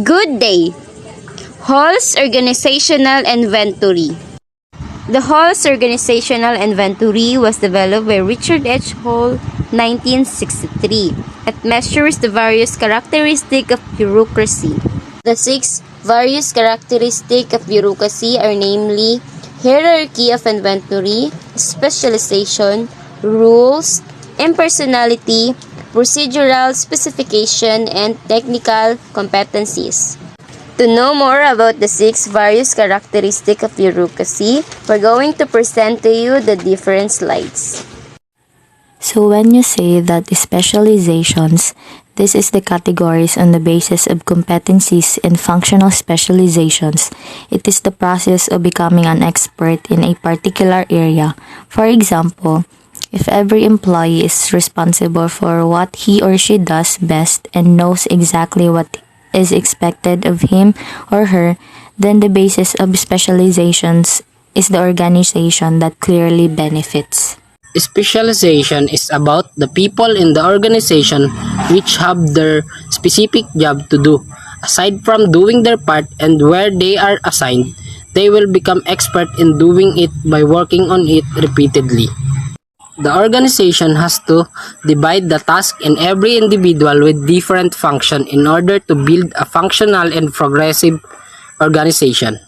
Good day! Hall's Organizational Inventory. The Hall's Organizational Inventory was developed by Richard H. Hall, 1963. It measures the various characteristics of bureaucracy. The 6 various characteristics of bureaucracy are namely hierarchy of inventory, specialization, rules, impersonality, procedural specification, and technical competencies. To know more about the 6 various characteristics of bureaucracy, we're going to present to you the different slides. So when you say that specializations, this is the categories on the basis of competencies and functional specializations. It is the process of becoming an expert in a particular area. For example, if every employee is responsible for what he or she does best and knows exactly what is expected of him or her, then the basis of specializations is the organization that clearly benefits. Specialization is about the people in the organization which have their specific job to do. Aside from doing their part and where they are assigned, they will become expert in doing it by working on it repeatedly. The organization has to divide the task in every individual with different function in order to build a functional and progressive organization.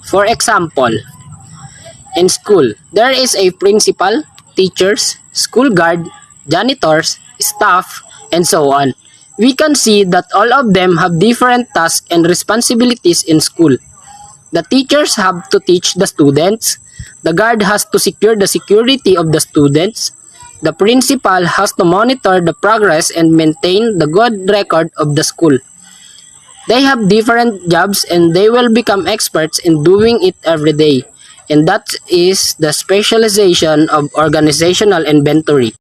For example, in school, there is a principal, teachers, school guard, janitors, staff, and so on. We can see that all of them have different tasks and responsibilities in school. The teachers have to teach the students. The guard has to secure the security of the students. The principal has to monitor the progress and maintain the good record of the school. They have different jobs and they will become experts in doing it every day. And that is the specialization of organizational inventory.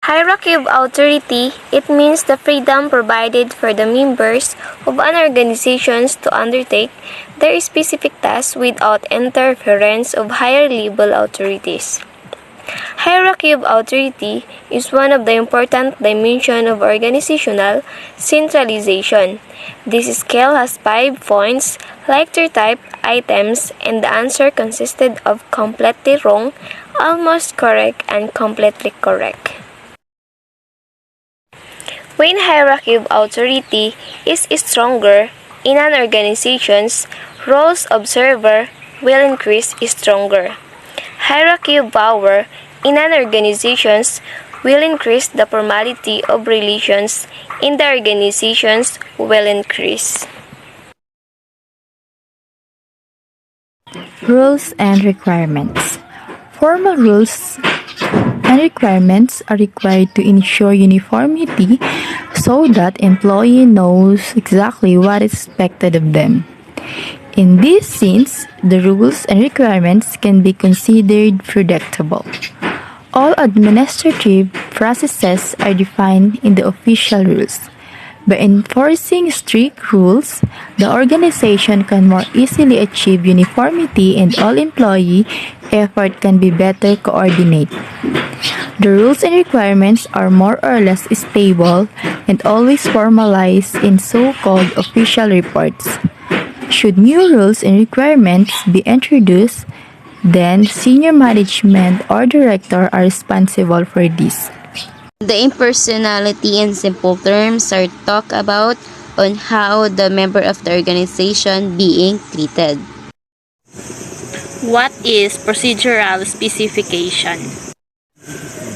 Hierarchy of authority, it means the freedom provided for the members of an organization to undertake their specific tasks without interference of higher level authorities. Hierarchy of authority is one of the important dimensions of organizational centralization. This scale has 5 points, letter type, items, and the answer consisted of completely wrong, almost correct, and completely correct. When hierarchy of authority is stronger in an organization's roles observer will increase stronger. Hierarchy of power in an organization's will increase the formality of relations in the organizations will increase. Rules and requirements. Formal rules and requirements are required to ensure uniformity so that employee knows exactly what is expected of them. In this sense, the rules and requirements can be considered predictable. All administrative processes are defined in the official rules. By enforcing strict rules, the organization can more easily achieve uniformity and all employee effort can be better coordinated. The rules and requirements are more or less stable and always formalized in so-called official reports. Should new rules and requirements be introduced, then senior management or director are responsible for this. The impersonality in simple terms are talked about on how the member of the organization being treated. What is procedural specification?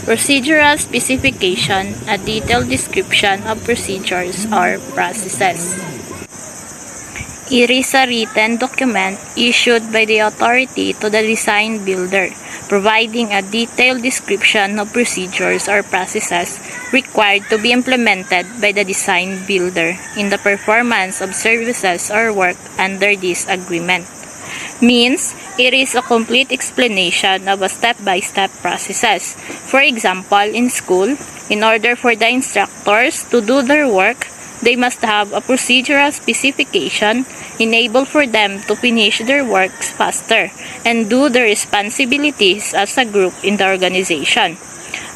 Procedural specification, a detailed description of procedures or processes. It is a written document issued by the authority to the design builder, providing a detailed description of procedures or processes required to be implemented by the design builder in the performance of services or work under this agreement. Means, it is a complete explanation of a step-by-step processes. For example, in school, in order for the instructors to do their work, they must have a procedural specification enable for them to finish their works faster and do their responsibilities as a group in the organization.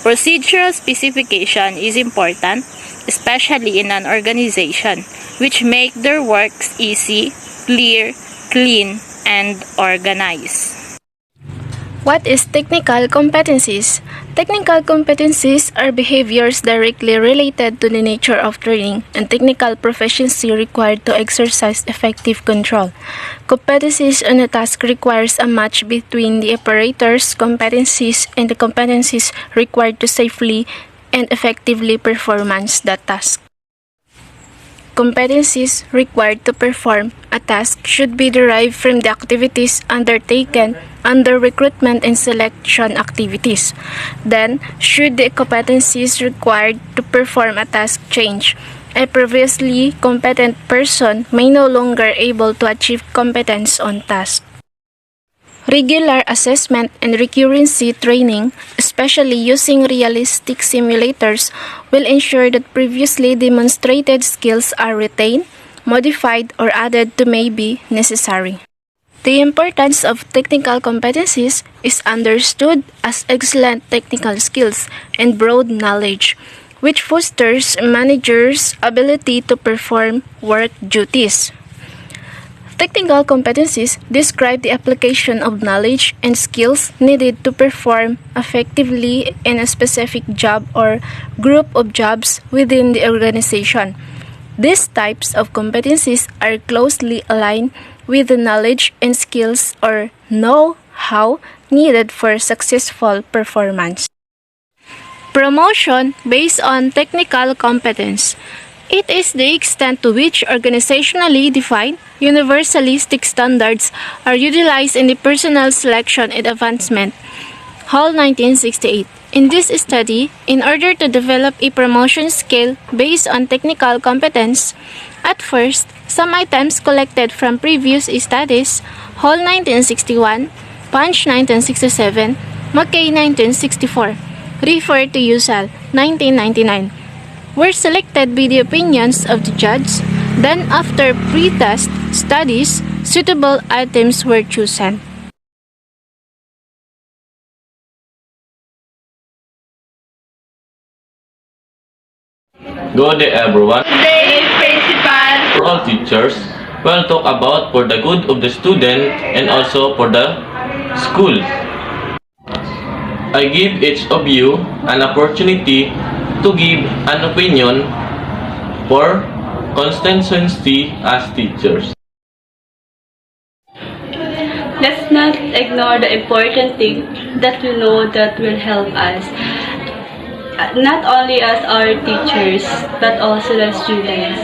Procedural specification is important especially in an organization, which make their works easy, clear, clean, and organized. What is technical competencies? Technical competencies are behaviors directly related to the nature of training and technical proficiency required to exercise effective control. Competencies on a task requires a match between the operator's competencies and the competencies required to safely and effectively perform that task. Competencies required to perform a task should be derived from the activities undertaken under recruitment and selection activities. Then, should the competencies required to perform a task change, a previously competent person may no longer able to achieve competence on task. Regular assessment and recurrency training, especially using realistic simulators, will ensure that previously demonstrated skills are retained, modified, or added to may be necessary. The importance of technical competencies is understood as excellent technical skills and broad knowledge, which fosters managers' ability to perform work duties. Technical competencies describe the application of knowledge and skills needed to perform effectively in a specific job or group of jobs within the organization. These types of competencies are closely aligned with the knowledge and skills or know-how needed for successful performance. Promotion based on technical competence. It is the extent to which organizationally defined, universalistic standards are utilized in the personnel selection and advancement. Hall 1968. In this study, in order to develop a promotion scale based on technical competence, at first, some items collected from previous studies, Hall 1961, Punch 1967, McKay 1964, refer to USAL 1999, were selected by the opinions of the judge. Then, after pre-test studies, suitable items were chosen. Good day everyone. Good day, Principal. For all teachers, we'll talk about for the good of the student and also for the school. I give each of you an opportunity to give an opinion for constituency as teachers. Let's not ignore the important thing that we know that will help us, not only as our teachers, but also the students,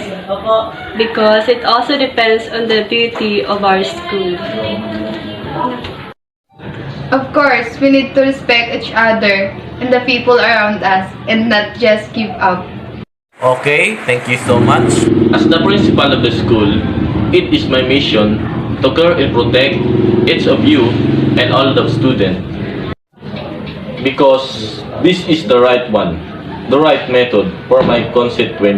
because it also depends on the beauty of our school. Of course, we need to respect each other and the people around us and not just give up. Okay, thank you so much. As the principal of the school, it is my mission to care and protect each of you and all the students. Because this is the right one, the right method for my constituent